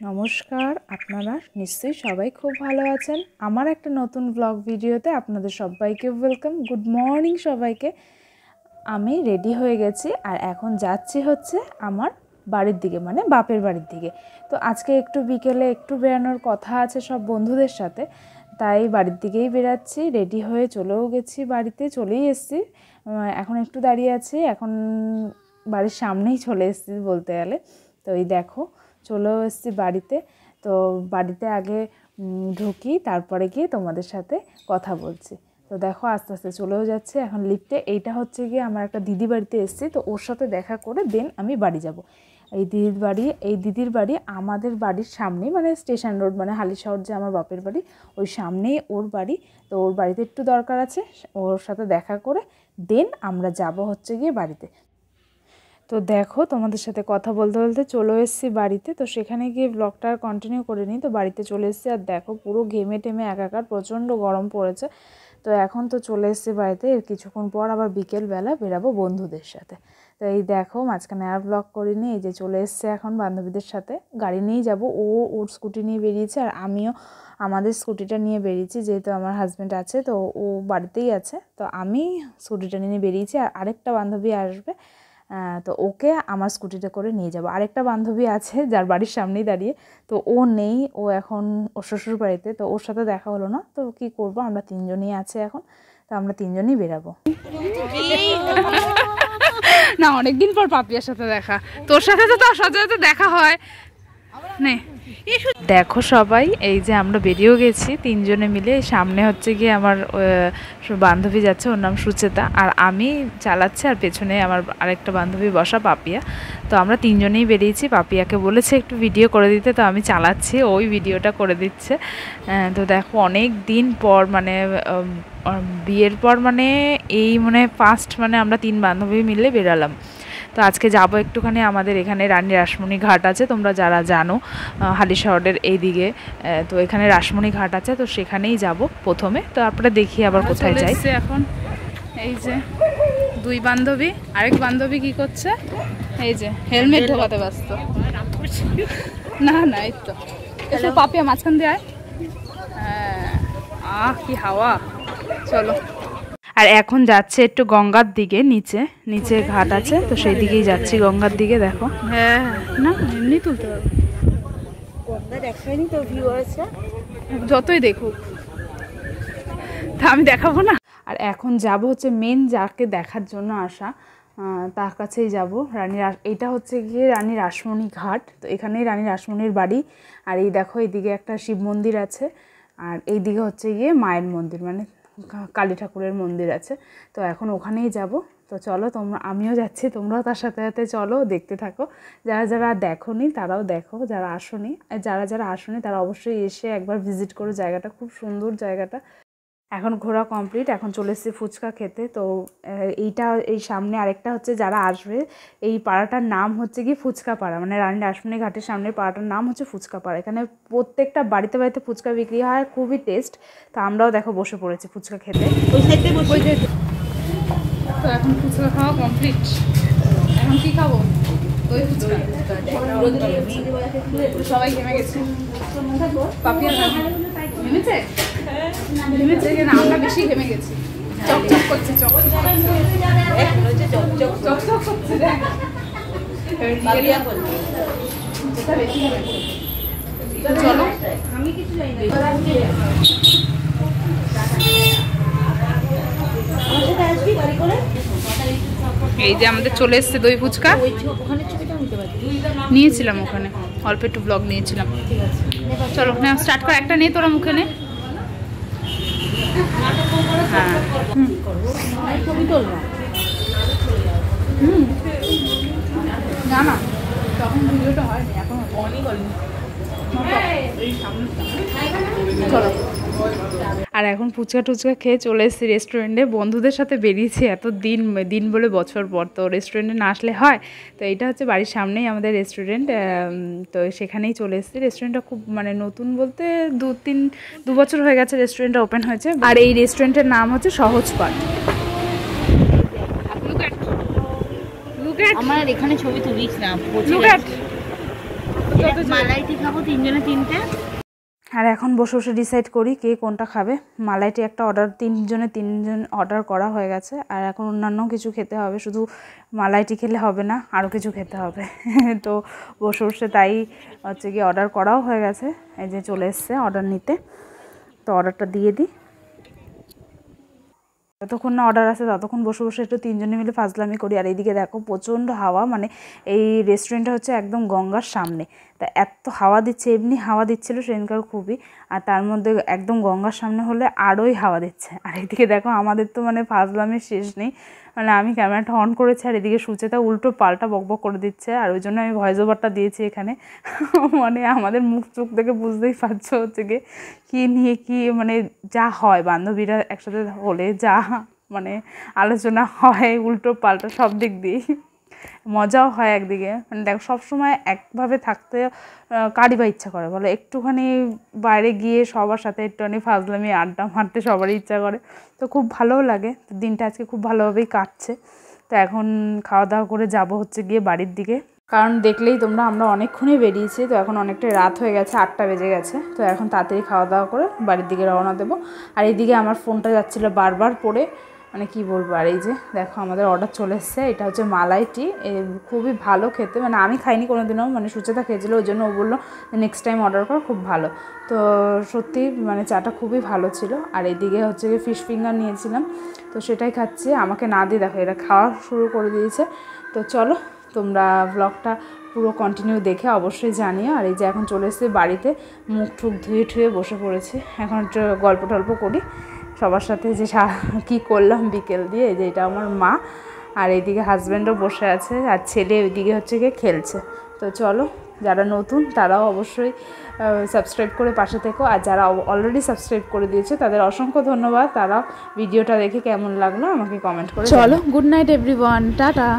নমস্কার, আপনারা নিশ্চয়ই সবাই খুব ভালো আছেন। আমার একটা নতুন ব্লগ ভিডিওতে আপনাদের সবাইকে ওয়েলকাম। গুড মর্নিং সবাইকে। আমি রেডি হয়ে গেছি আর এখন যাচ্ছি হচ্ছে আমার বাড়ির দিকে, মানে বাপের বাড়ির দিকে। তো আজকে একটু বিকেলে একটু বেরানোর কথা আছে সব বন্ধুদের সাথে, তাই বাড়ির দিকেই বেরাচ্ছি। রেডি হয়ে চলেও গেছি, বাড়িতে চলেই এসেছি। এখন একটু দাঁড়িয়ে আছি, এখন বাড়ির সামনেই চলে এসেছি বলতে গেলে। তো এই দেখো চলেও এসেছি বাড়িতে। তো বাড়িতে আগে ঢুকি, তারপরে গিয়ে তোমাদের সাথে কথা বলছি। তো দেখো আস্তে আস্তে চলেও যাচ্ছে এখন লিফটে। এইটা হচ্ছে গিয়ে আমার একটা দিদি বাড়িতে এসেছি, তো ওর সাথে দেখা করে দেন আমি বাড়ি যাব। এই দিদির বাড়ি আমাদের বাড়ির সামনেই, মানে স্টেশন রোড, মানে হালিশহর যে আমার বাপের বাড়ি ওই সামনেই ওর বাড়ি। তো ওর বাড়িতে একটু দরকার আছে, ওর সাথে দেখা করে দেন আমরা যাব হচ্ছে গিয়ে বাড়িতে। তো দেখো তোমাদের সাথে কথা বলতে বলতে চলে এসেছি বাড়িতে। তো সেখানে গিয়ে ব্লগটা আর কন্টিনিউ করে নিই। তো বাড়িতে চলে এসেছি আর দেখো পুরো ঘেমে টেমে একাকার, প্রচণ্ড গরম পড়েছে। তো এখন তো চলে এসেছি বাড়িতে, এর কিছুক্ষণ পর আবার বিকেলবেলা বেরাবো বন্ধুদের সাথে। তো এই দেখো মাঝখানে আর ব্লগ করিনি, এই যে চলে এসছে এখন বান্ধবীদের সাথে। গাড়ি নিয়েই যাব, ওর স্কুটি নিয়ে বেরিয়েছে আর আমিও আমাদের স্কুটিটা নিয়ে বেরিয়েছি, যেহেতু আমার হাজব্যান্ড আছে তো ও বাড়িতেই আছে। তো আমি স্কুটিটা নিয়ে বেরিয়েছি আর আরেকটা বান্ধবী আসবে, তো ওকে আমার স্কুটিতে করে নিয়ে যাব। আরেকটা বান্ধবী আছে যার বাড়ির সামনেই দাঁড়িয়ে, তো ও নেই, ও এখন ওর শ্বশুর বাড়িতে। তো ওর সাথে দেখা হলো না, তো কি করব, আমরা তিনজনই আছে এখন। তো আমরা তিনজনই বেরাবো। না অনেকদিন পর পাপিয়ার সাথে দেখা, তোর সাথে তো তার সাথে দেখা হয় নে। দেখো সবাই, এই যে আমরা বেরিয়েও গেছি তিনজনে মিলে। সামনে হচ্ছে গিয়ে আমার বান্ধবী যাচ্ছে, ওর নাম সুচেতা, আর আমি চালাচ্ছি আর পেছনে আমার আরেকটা বান্ধবী বসা পাপিয়া। তো আমরা তিনজনেই বেরিয়েছি। পাপিয়াকে বলেছে একটু ভিডিও করে দিতে, তো আমি চালাচ্ছি, ওই ভিডিওটা করে দিচ্ছে। তো দেখো অনেক দিন পর, মানে বিয়ের পর, মানে এই মানে ফার্স্ট মানে আমরা তিন বান্ধবী মিলে বেরালাম। তো আজকে যাব একটুখানি আমাদের এখানে রানী রাসমণি ঘাট আছে, তোমরা যারা জানো হালিশহরের এই দিকে। তো এখানে রাসমণি ঘাট আছে, তো সেখানেই যাব প্রথমে, তো তারপরে দেখি আবার কোথায় যাই। এখন এই যে দুই বান্ধবী, আরেক বান্ধবী কি করছে, এই যে হেলমেট ঢোকাতে ব্যস্ত। না না এই তো এসো পাপিয়া মাঝখান দিয়ে আয়। হ্যাঁ কি হাওয়া। চলো। আর এখন যাচ্ছে একটু গঙ্গার দিকে, নিচে নিচে ঘাট আছে, তো সেই দিকেই যাচ্ছি, গঙ্গার দিকে। দেখো হ্যাঁ না এমনি তুলতে হবে, গঙ্গা দেখায়নি তো, ভিউ আছে যতই দেখুক, তা আমি দেখাবো না। আর এখন যাব হচ্ছে মেন যাকে দেখার জন্য আসা, তার কাছেই যাব। এইটা হচ্ছে গিয়ে রানী রাসমণি ঘাট। তো এখানেই রানী রাসমণির বাড়ি। আর এই দেখো এইদিকে একটা শিব মন্দির আছে, আর এইদিকে হচ্ছে গিয়ে মায়ের মন্দির, মানে কালী ঠাকুরের মন্দির আছে। তো এখন ওখানেই যাব। তো চলো আমিও যাচ্ছি, তোমরাও তার সাথে সাথে চলো, দেখতে থাকো। যারা যারা দেখোনি তারাও দেখো, যারা আসোনি, যারা আসোনি তারা অবশ্যই এসে একবার ভিজিট করো, জায়গাটা খুব সুন্দর জায়গাটা। এখন ঘোরা কমপ্লিট, এখন চলে এসেছি ফুচকা খেতে। তো এই সামনে আরেকটা হচ্ছে, যারা আসবে এই পাড়াটার নাম হচ্ছে কি ফুচকা পাড়া, মানে রানী রাসমণি ঘাটের সামনে পাড়াটার নাম হচ্ছে ফুচকা পাড়া। এখানে প্রত্যেকটা বাড়িতে বাড়িতে ফুচকা বিক্রি হয়, খুবই টেস্ট। তো আমরাও দেখো বসে পড়েছি ফুচকা খেতে। তো এখন ফুচকা খাওয়া কমপ্লিট, এখন কি খাবো, দই ফুচকা। সবাই ঘেমে গেছে, পাপিয়া ঘেমেছে, ঘেমেছে কেন, আমরা বেশি ঘেমে গেছি, চকচক করছে, চকচক করছে, চলো। আমি কিছু জানি এই যে আমাদের চলে এসছে দই ফুচকা, নিয়েছিলাম ওখানে অল্প একটু ব্লগ নিয়েছিলাম। চলো না স্টার্ট কর, একটা নিয়ে তোরা মুখে নে। হ্যাঁ না না তখন ভিডিওটা হয়নি, এখন অনই করিনি। চলো। আর এখন ফুচকা টুচকা খেয়ে চলে এসেছি রেস্টুরেন্টে, বন্ধুদের সাথে বেরিয়েছি এত দিন বলে বছর পর, তো রেস্টুরেন্টে না আসলে হয়। তো এটা হচ্ছে বাড়ির সামনেই আমাদের রেস্টুরেন্ট, তো সেখানেই চলে এসেছি। রেস্টুরেন্টটা খুব মানে নতুন বলতে 2 বছর হয়ে গেছে রেস্টুরেন্টটা ওপেন হয়েছে। আর এই রেস্টুরেন্টের নাম হচ্ছে সহজ পাঠ। আমার এখানে ছবি তুলিস না, মালাইটি খাবো 3 জনে 3টে। আর এখন বসে বসে ডিসাইড করি কে কোনটা খাবে। মালাইটি একটা অর্ডার 3জন অর্ডার করা হয়ে গেছে, আর এখন অন্যান্য কিছু খেতে হবে, শুধু মালাইটি খেলে হবে না, আরও কিছু খেতে হবে। তো বসে বসে তাই হচ্ছে গিয়ে অর্ডার করাও হয়ে গেছে, এই যে চলে এসছে অর্ডার নিতে। তো অর্ডারটা দিয়ে দিই, যতক্ষণ না অর্ডার আসে ততক্ষণ বসে বসে একটু 3 জনে মিলে ফাজলামি করি। আর এইদিকে দেখো প্রচণ্ড হাওয়া, মানে এই রেস্টুরেন্টটা হচ্ছে একদম গঙ্গার সামনে, তা এত হাওয়া দিচ্ছে, এমনি হাওয়া দিচ্ছিল সেদিনকার খুবই, আর তার মধ্যে একদম গঙ্গার সামনে হলে আরোই হাওয়া দিচ্ছে। আর এইদিকে দেখো আমাদের তো মানে ফাজলামির শেষ নেই, মানে আমি ক্যামেরাটা অন করেছি আর এদিকে সুচেতা উল্টো পাল্টা বকবক করে দিচ্ছে, আর ওই জন্য আমি ভয়েস ওভারটা দিয়েছি এখানে। মানে আমাদের মুখ চোখ দেখে বুঝতেই পারছো হচ্ছে গিয়ে কী নিয়ে কী, মানে যা হয় বান্ধবীরা একসাথে হলে যা মানে আলোচনা হয় উল্টো পাল্টা সব দিক দিয়েই, মজাও হয় একদিকে। মানে দেখো সবসময় একভাবে থাকতে কারই বা ইচ্ছা করে বলো, একটুখানি বাইরে গিয়ে সবার সাথে একটুখানি ফাজলামি আড্ডা মারতে সবারই ইচ্ছা করে, তো খুব ভালোও লাগে। তো দিনটা আজকে খুব ভালোভাবেই কাটছে। তো এখন খাওয়া দাওয়া করে যাব হচ্ছে গিয়ে বাড়ির দিকে, কারণ দেখলেই তোমরা আমরা অনেকক্ষণই বেরিয়েছি, তো এখন অনেকটাই রাত হয়ে গেছে, 8টা বেজে গেছে। তো এখন তাড়াতাড়ি খাওয়া দাওয়া করে বাড়ির দিকে রওনা দেবো। আর এইদিকে আমার ফোনটা যাচ্ছিলো বারবার পড়ে, মানে কি বলবো। আর এই যে দেখো আমাদের অর্ডার চলে এসছে, এটা হচ্ছে মালাইটি, খুবই ভালো খেতে, মানে আমি খাইনি কোনোদিনও, মানে সুচেতা খেয়েছিল, ওই জন্য ও বললো নেক্সট টাইম অর্ডার কর, খুব ভালো। তো সত্যি মানে চাটা খুবই ভালো ছিল। আর এইদিকে হচ্ছে ফিশ ফিঙ্গার নিয়েছিলাম, তো সেটাই খাচ্ছি, আমাকে না দিয়ে দেখো এটা খাওয়া শুরু করে দিয়েছে। তো চলো তোমরা ব্লগটা পুরো কন্টিনিউ দেখে অবশ্যই জানিও। আর এই যে এখন চলে এসেছি বাড়িতে, মুখ ঠুক ধুয়ে ঠুয়ে বসে পড়েছি, এখন একটু গল্প টল্প করি সবার সাথে, যে কী করলাম বিকেল দিয়ে। এই যে এটা আমার মা, আর এইদিকে হাজব্যান্ডও বসে আছে, আর ছেলে ওইদিকে হচ্ছে গিয়ে খেলছে। তো চলো, যারা নতুন তারাও অবশ্যই সাবস্ক্রাইব করে পাশে থেকো, আর যারা অলরেডি সাবস্ক্রাইব করে দিয়েছে তাদের অসংখ্য ধন্যবাদ। তারা ভিডিওটা দেখে কেমন লাগলো আমাকে কমেন্ট করে। চলো, গুড নাইট এভরিওয়ান, টাটা।